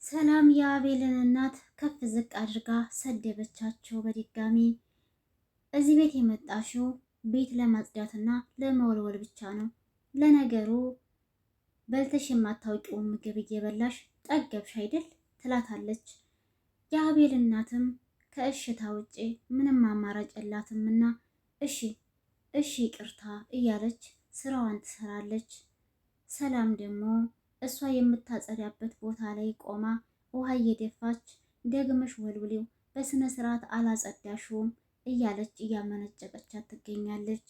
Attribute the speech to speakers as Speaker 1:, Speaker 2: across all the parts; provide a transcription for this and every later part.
Speaker 1: ሰላም የአቤልን እናት ከፍ ዝቅ አድርጋ ሰደበቻቸው በድጋሚ። እዚህ ቤት የመጣሽው ቤት ለማጽዳትና ለመወልወል ብቻ ነው። ለነገሩ በልተሽ የማታውቂውን ምግብ እየበላሽ ጠገብሽ አይደል? ትላታለች። የአቤል እናትም ከእሽታ ውጪ ምንም አማራጭ የላትምና እሺ እሺ ይቅርታ እያለች ስራዋን ትሰራለች። ሰላም ደግሞ እሷ የምታጸዳበት ቦታ ላይ ቆማ ውሃ እየደፋች ደግመሽ ወልውሊው በስነ ስርዓት አላጸዳሽውም እያለች እያመነጨቀቻት ትገኛለች።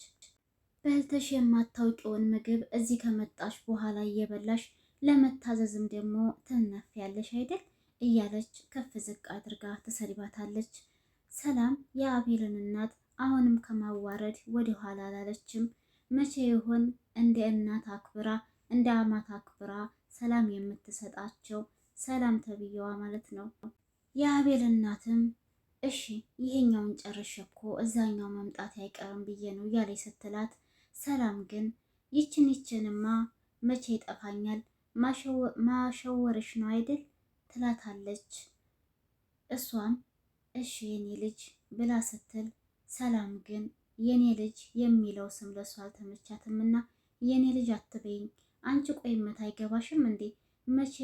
Speaker 1: በልተሽ የማታውቂውን ምግብ እዚህ ከመጣሽ በኋላ እየበላሽ ለመታዘዝም ደግሞ ትነፊያለሽ አይደል እያለች ከፍ ዝቅ አድርጋ ትሰድባታለች። ሰላም የአቤልን እናት አሁንም ከማዋረድ ወደ ኋላ አላለችም። መቼ ይሆን እንደ እናት አክብራ እንደ አማት አክብራ ሰላም የምትሰጣቸው ሰላም ተብዬዋ ማለት ነው። የአቤል እናትም እሺ ይሄኛውን ጨርሼ እኮ እዛኛው መምጣት አይቀርም ብዬ ነው እያለች ስትላት፣ ሰላም ግን ይችንማ መቼ ይጠፋኛል ማሸወርሽ ነው አይደል ትላታለች። እሷም እሺ የኔ ልጅ ብላ ስትል፣ ሰላም ግን የኔ ልጅ የሚለው ስም ለሷ አልተመቻትምና የኔ ልጅ አትበይኝ አንቺ ቆይመት አይገባሽም እንዴ? መቼ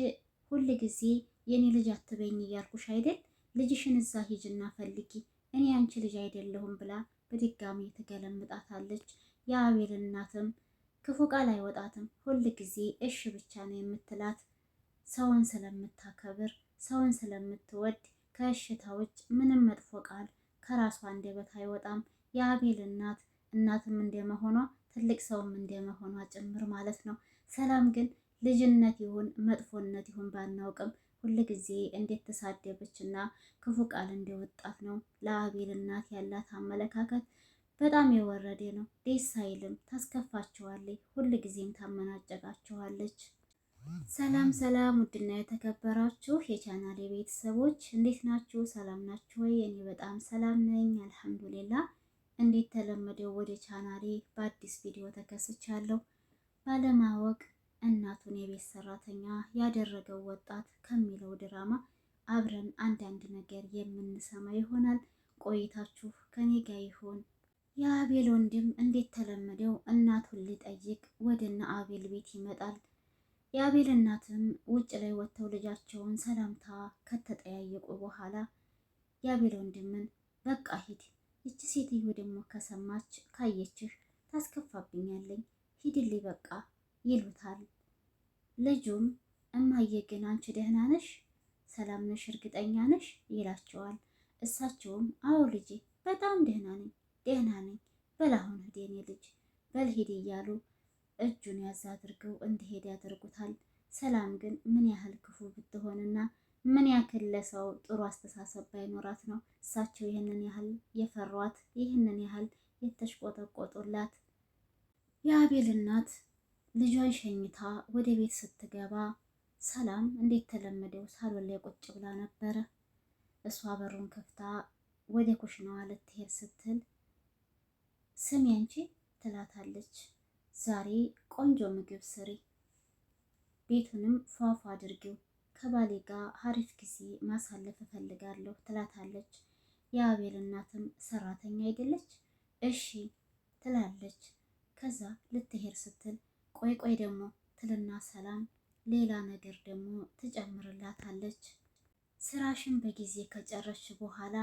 Speaker 1: ሁል ጊዜ የኔ ልጅ አትበይኝ እያልኩሽ አይደል? ልጅሽን እዛ ሂጅና ፈልጊ እኔ አንቺ ልጅ አይደለሁም ብላ በድጋሚ ትገለምጣታለች። የአቤል እናትም ክፉ ቃል አይወጣትም፣ ሁል ጊዜ እሺ ብቻ ነው የምትላት። ሰውን ስለምታከብር ሰውን ስለምትወድ ከእሽታ ውጭ ምንም መጥፎ ቃል ከራሷ አንደበት አይወጣም። የአቤል እናትም እንደመሆኗ ትልቅ ሰውም እንደመሆኗ ጭምር ማለት ነው። ሰላም ግን ልጅነት ይሁን መጥፎነት ይሁን ባናውቅም ሁል ጊዜ እንዴት ተሳደበች እና ክፉ ቃል እንደወጣት ነው። ለአቤል እናት ያላት አመለካከት በጣም የወረደ ነው። ደስ አይልም፣ ታስከፋቸዋለች፣ ሁል ጊዜም ታመናጨቃቸዋለች። ሰላም ሰላም! ውድና የተከበራችሁ የቻናሌ ቤተሰቦች እንዴት ናችሁ? ሰላም ናችሁ ወይ? እኔ በጣም ሰላም ነኝ አልሐምዱሊላ። እንዴት ተለመደው ወደ ቻናሌ በአዲስ ቪዲዮ ተከስቻለሁ። ባለማወቅ እናቱን የቤት ሰራተኛ ያደረገው ወጣት ከሚለው ድራማ አብረን አንዳንድ ነገር የምንሰማ ይሆናል። ቆይታችሁ ከኔ ጋር ይሆን። የአቤል ወንድም እንዴት ተለመደው እናቱን ሊጠይቅ ወደና አቤል ቤት ይመጣል። የአቤል እናትም ውጭ ላይ ወጥተው ልጃቸውን ሰላምታ ከተጠያየቁ በኋላ የአቤል ወንድምን በቃ ሂድ፣ ይቺ ሴትዮ ደግሞ ከሰማች ካየችህ ታስከፋብኛለኝ፣ ሂድልኝ በቃ ይሉታል። ልጁም እማዬ ግን አንቺ ደህና ነሽ? ሰላም ነሽ? እርግጠኛ ነሽ? ይላቸዋል። እሳቸውም አዎ ልጄ በጣም ደህና ነኝ በላሁን ሂድ የኔ ልጅ በልሂድ እያሉ እጁን ያዝ አድርገው እንዲሄድ ያደርጉታል። ሰላም ግን ምን ያህል ክፉ ብትሆንና ምን ያክል ለሰው ጥሩ አስተሳሰብ ባይኖራት ነው እሳቸው ይህንን ያህል የፈሯት ይህንን ያህል የተሽቆጠቆጡላት። የአቤል እናት ልጇን ሸኝታ ወደ ቤት ስትገባ ሰላም እንዴት ተለመደው ሳሎን ላይ ቁጭ ብላ ነበረ። እሷ በሩን ከፍታ ወደ ኩሽናዋ ልትሄድ ስትል ስሚ አንቺ ትላታለች። ዛሬ ቆንጆ ምግብ ስሪ፣ ቤቱንም ፏፏ አድርጊው፣ ከባሌ ጋር ሀሪፍ ጊዜ ማሳለፍ እፈልጋለሁ ትላታለች። የአቤል እናትም ሰራተኛ አይደለች እሺ ትላለች። ከዛ ልትሄድ ስትል ቆይ ደግሞ ትልና ሰላም ሌላ ነገር ደግሞ ትጨምርላታለች። ስራሽን በጊዜ ከጨረስሽ በኋላ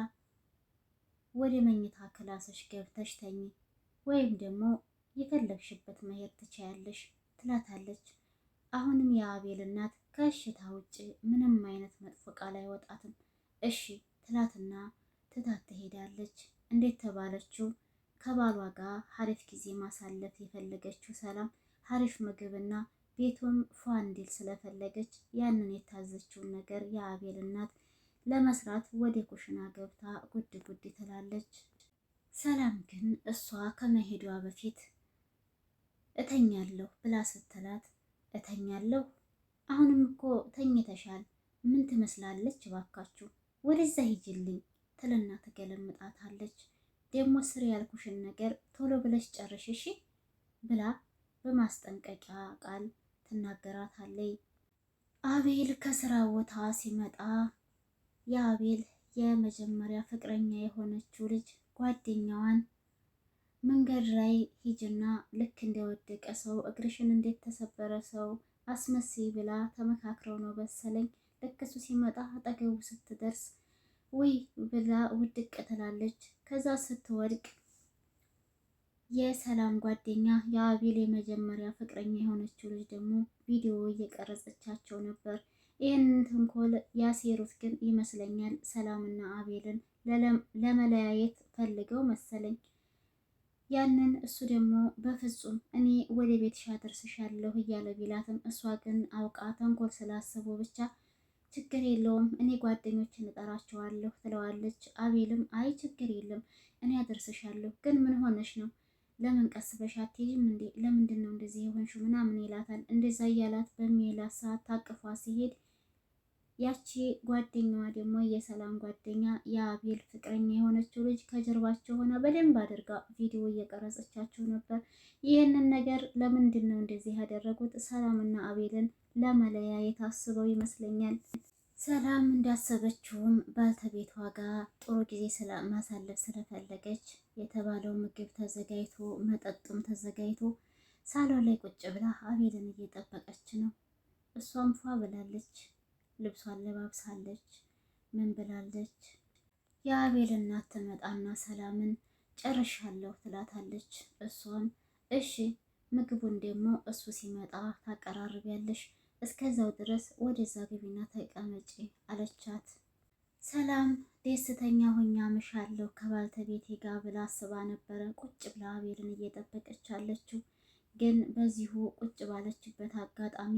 Speaker 1: ወደ መኝታ ክላስሽ ገብተሽ ተኝ ወይም ደግሞ የፈለግሽበት መሄድ ትችያለሽ ትላታለች። አሁንም የአቤል እናት ከእሽታ ውጭ ምንም አይነት መጥፎ ቃል አይወጣትም። እሺ ትላትና ትታት ትሄዳለች። እንዴት ተባለችው ከባሏ ጋር ሀሪፍ ጊዜ ማሳለፍ የፈለገችው ሰላም ሀሪፍ ምግብና ቤቱም ፏ እንዲል ስለፈለገች ያንን የታዘችውን ነገር የአቤል እናት ለመስራት ወደ ኩሽና ገብታ ጉድ ጉድ ትላለች። ሰላም ግን እሷ ከመሄዷ በፊት እተኛለሁ ብላ ስትላት እተኛለሁ አሁንም እኮ ተኝተሻል፣ ምን ትመስላለች እባካችሁ ወደዛ ሂጅልኝ ትልና ትገለምጣታለች። ደግሞ ስር ያልኩሽን ነገር ቶሎ ብለሽ ጨርሽ እሺ ብላ በማስጠንቀቂያ ቃል ትናገራታለች። አቤል ከስራ ቦታ ሲመጣ የአቤል የመጀመሪያ ፍቅረኛ የሆነችው ልጅ ጓደኛዋን መንገድ ላይ ሂጅና ልክ እንደወደቀ ሰው እግርሽን እንዴት ተሰበረ ሰው አስመስይ ብላ ተመካክረው ነው መሰለኝ። ልክ እሱ ሲመጣ አጠገቡ ስትደርስ ውይ ብላ ውድቅ ትላለች። ከዛ ስትወድቅ የሰላም ጓደኛ የአቤል የመጀመሪያ ፍቅረኛ የሆነችው ልጅ ደግሞ ቪዲዮ እየቀረጸቻቸው ነበር። ይህንን ተንኮል ያሴሩት ግን ይመስለኛል ሰላምና አቤልን ለመለያየት ፈልገው መሰለኝ። ያንን እሱ ደግሞ በፍጹም እኔ ወደ ቤትሽ አደርስሻለሁ እያለ ቢላትም እሷ ግን አውቃ ተንኮል ስላሰቡ ብቻ ችግር የለውም እኔ ጓደኞችን እጠራቸዋለሁ ትለዋለች። አቤልም አይ ችግር የለም እኔ አደርስሻለሁ፣ ግን ምን ሆነሽ ነው? ለምን ቀስ ብለሽ አትሄጂም እንዴ? ለምንድን ነው እንደዚህ የሆንሽው? ምናምን ይላታል። እንደዛ እያላት በሚላት ሰዓት ታቅፏ ሲሄድ ያቺ ጓደኛዋ ደግሞ የሰላም ጓደኛ የአቤል ፍቅረኛ የሆነችው ልጅ ከጀርባቸው ሆና በደንብ አድርጋ ቪዲዮ እየቀረጸቻቸው ነበር። ይህንን ነገር ለምንድን ነው እንደዚህ ያደረጉት? ሰላምና አቤልን ለመለያየት አስበው ይመስለኛል። ሰላም እንዳሰበችውም ባልተቤቷ ጋር ጥሩ ጊዜ ማሳለፍ ስለፈለገች የተባለው ምግብ ተዘጋጅቶ መጠጡም ተዘጋጅቶ ሳሎን ላይ ቁጭ ብላ አቤልን እየጠበቀች ነው። እሷም ፏ ብላለች፣ ልብሷን ለባብሳለች፣ ምን ብላለች። የአቤል እናት ትመጣና ሰላምን ጨርሻለሁ ትላታለች። እሷም እሺ ምግቡን ደግሞ እሱ ሲመጣ ታቀራርቢያለሽ፣ እስከዛው ድረስ ወደዛ ግቢና ተቀመጪ አለቻት። ሰላም ደስተኛ ሆኛ አመሻለሁ ከባልተቤቴ ጋር ብላ አስባ ነበረ ቁጭ ብላ አቤልን እየጠበቀች አለችው። ግን በዚሁ ቁጭ ባለችበት አጋጣሚ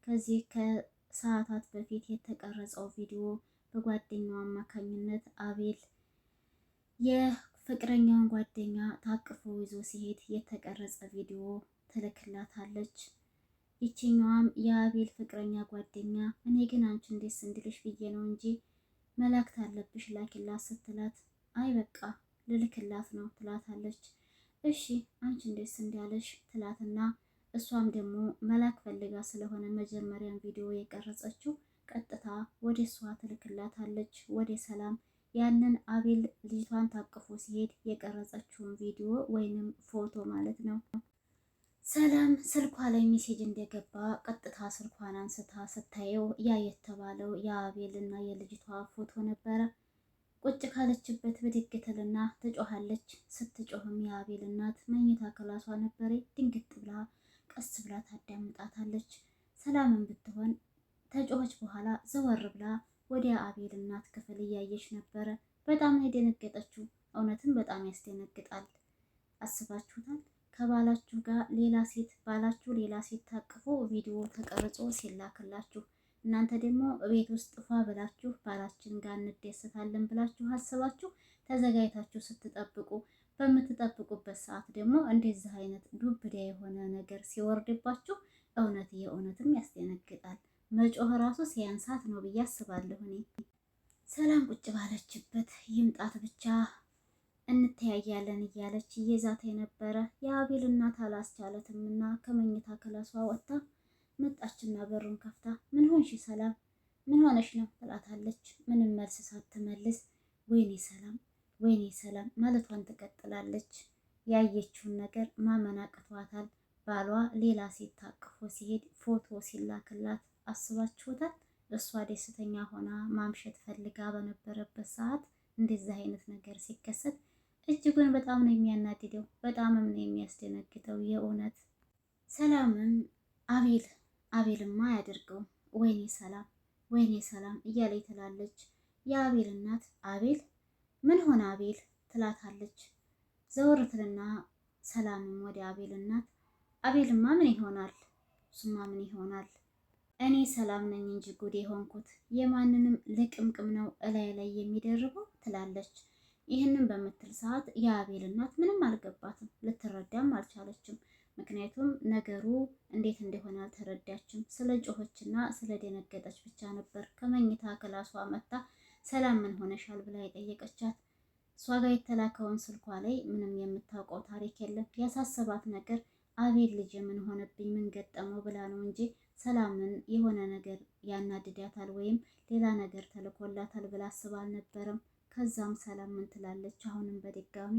Speaker 1: ከዚህ ከሰዓታት በፊት የተቀረጸው ቪዲዮ በጓደኛው አማካኝነት አቤል የፍቅረኛውን ጓደኛ ታቅፎ ይዞ ሲሄድ የተቀረጸ ቪዲዮ ትልክላታለች። ይችኛዋም የአቤል ፍቅረኛ ጓደኛ እኔ ግን አንቺን ደስ እንድልሽ ብዬ ነው እንጂ መላክት አለብሽ ላኪላት ስትላት አይ በቃ ልልክላት ነው ትላታለች። እሺ አንቺን ደስ እንዳለሽ ትላትና እሷም ደግሞ መላክ ፈልጋ ስለሆነ መጀመሪያን ቪዲዮ የቀረጸችው ቀጥታ ወደ እሷ ትልክላታለች፣ ወደ ሰላም ያንን አቤል ልጅቷን ታቅፎ ሲሄድ የቀረጸችውን ቪዲዮ ወይንም ፎቶ ማለት ነው። ሰላም ስልኳ ላይ ሜሴጅ እንደገባ ቀጥታ ስልኳን አንስታ ስታየው ያ የተባለው የአቤል እና የልጅቷ ፎቶ ነበረ። ቁጭ ካለችበት ብድግ ትልና ትጮሃለች። ስትጮህም የአቤል እናት መኝታ ክላሷ ነበረ። ድንግጥ ብላ ቀስ ብላ ታዳምጣታለች። ሰላምን ብትሆን ተጮኸች በኋላ ዘወር ብላ ወደ አቤል እናት ክፍል እያየች ነበረ። በጣም ነው የደነገጠችው። እውነትም በጣም ያስደነግጣል። አስባችሁታል? ከባላችሁ ጋር ሌላ ሴት ባላችሁ ሌላ ሴት ታቅፎ ቪዲዮ ተቀርጾ ሲላክላችሁ እናንተ ደግሞ ቤት ውስጥ ፏ ብላችሁ ባላችን ጋር እንደሰታለን ብላችሁ አስባችሁ ተዘጋጅታችሁ ስትጠብቁ በምትጠብቁበት ሰዓት ደግሞ እንደዚህ አይነት ዱብዳ የሆነ ነገር ሲወርድባችሁ እውነት የእውነትም ያስደነግጣል። መጮህ ራሱ ሲያንሳት ነው ብዬ አስባለሁ እኔ። ሰላም ቁጭ ባለችበት ይምጣት ብቻ እንተያያለን እያለች እየዛተ የነበረ የአቤል እናት አላስቻለትም እና ከመኝታ ክላሷ ወጥታ መጣችና በሩን ከፍታ ምን ሆንሽ ሰላም ምን ሆነሽ ነው ትላታለች። ምንም መልስ ሳትመልስ ወይኔ ሰላም ማለቷን ትቀጥላለች። ያየችውን ነገር ማመን አቅቷታል። ባሏ ሌላ ሴት ታቅፎ ሲሄድ ፎቶ ሲላክላት አስባችሁታል? እሷ ደስተኛ ሆና ማምሸት ፈልጋ በነበረበት ሰዓት እንደዚህ አይነት ነገር ሲከሰት እጅጉን በጣም ነው የሚያናድደው፣ በጣምም ነው የሚያስደነግጠው የእውነት። ሰላምም አቤልማ አያደርገውም ወይኔ ሰላም እያለ ትላለች። የአቤል እናት አቤል ምን ሆነ አቤል ትላታለች። ዘወር ትልና ሰላምም ወደ አቤል እናት አቤልማ ምን ይሆናል? እሱማ ምን ይሆናል? እኔ ሰላም ነኝ እንጂ ጉድ የሆንኩት የማንንም ልቅምቅም ነው እላይ ላይ የሚደርበው ትላለች። ይህንን በምትል ሰዓት የአቤል እናት ምንም አልገባትም፣ ልትረዳም አልቻለችም። ምክንያቱም ነገሩ እንዴት እንደሆነ አልተረዳችም። ስለ ጮኸችና ስለ ደነገጠች ብቻ ነበር ከመኝታ ክላሷ መታ ሰላም ምን ሆነሻል ብላ የጠየቀቻት። እሷ ጋር የተላከውን ስልኳ ላይ ምንም የምታውቀው ታሪክ የለም። ያሳሰባት ነገር አቤል ልጅ ምን ሆነብኝ ምን ገጠመው ብላ ነው እንጂ ሰላምን የሆነ ነገር ያናድዳታል ወይም ሌላ ነገር ተልኮላታል ብላ አስባ አልነበረም። ከዛም ሰላም ምን ትላለች አሁንም በድጋሚ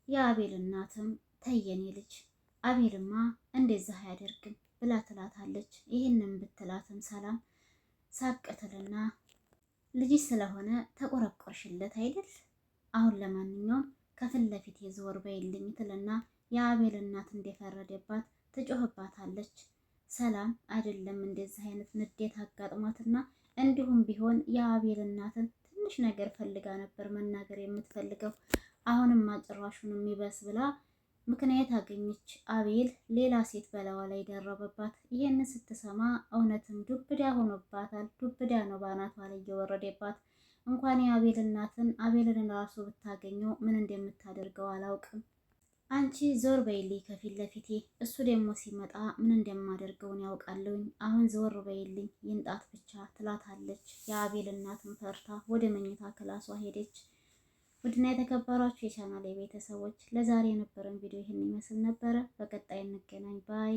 Speaker 1: የአቤል እናትም ተየኔ ልጅ አቤልማ እንደዛ አያደርግም ብላ ትላታለች። ይህንን ብትላትም ሰላም ሳቅትልና ልጅ ስለሆነ ተቆረቆርሽለት አይደል? አሁን ለማንኛውም ከፊት ለፊት የዞር በይልኝ ትልና የአቤል እናት እንደፈረደባት ትጮህባታለች። ሰላም አይደለም እንደዚህ አይነት ንዴት አጋጥሟትና እንዲሁም ቢሆን የአቤል እናትን ትንሽ ነገር ፈልጋ ነበር መናገር የምትፈልገው። አሁንም አጭራሹን የሚበስ ብላ ምክንያት አገኘች። አቤል ሌላ ሴት በላዋ ላይ ደረበባት። ይህንን ስትሰማ እውነትም ዱብዳ ሆኖባታል። ዱብዳ ነው ባናቷ ላይ እየወረደባት። እንኳን የአቤል እናትን አቤልን ራሱ ብታገኘው ምን እንደምታደርገው አላውቅም። አንቺ ዞር በይልኝ ከፊት ለፊቴ፣ እሱ ደግሞ ሲመጣ ምን እንደማደርገውን ያውቃለሁኝ። አሁን ዞር በይልኝ ይንጣት ብቻ ትላታለች። የአቤል እናትን ፈርታ ወደ መኝታ ክላሷ ሄደች። ውድና የተከበራችሁ የቻናሌ ቤተሰቦች ለዛሬ የነበረን ቪዲዮ ይህን ይመስል ነበረ። በቀጣይ እንገናኝ ባይ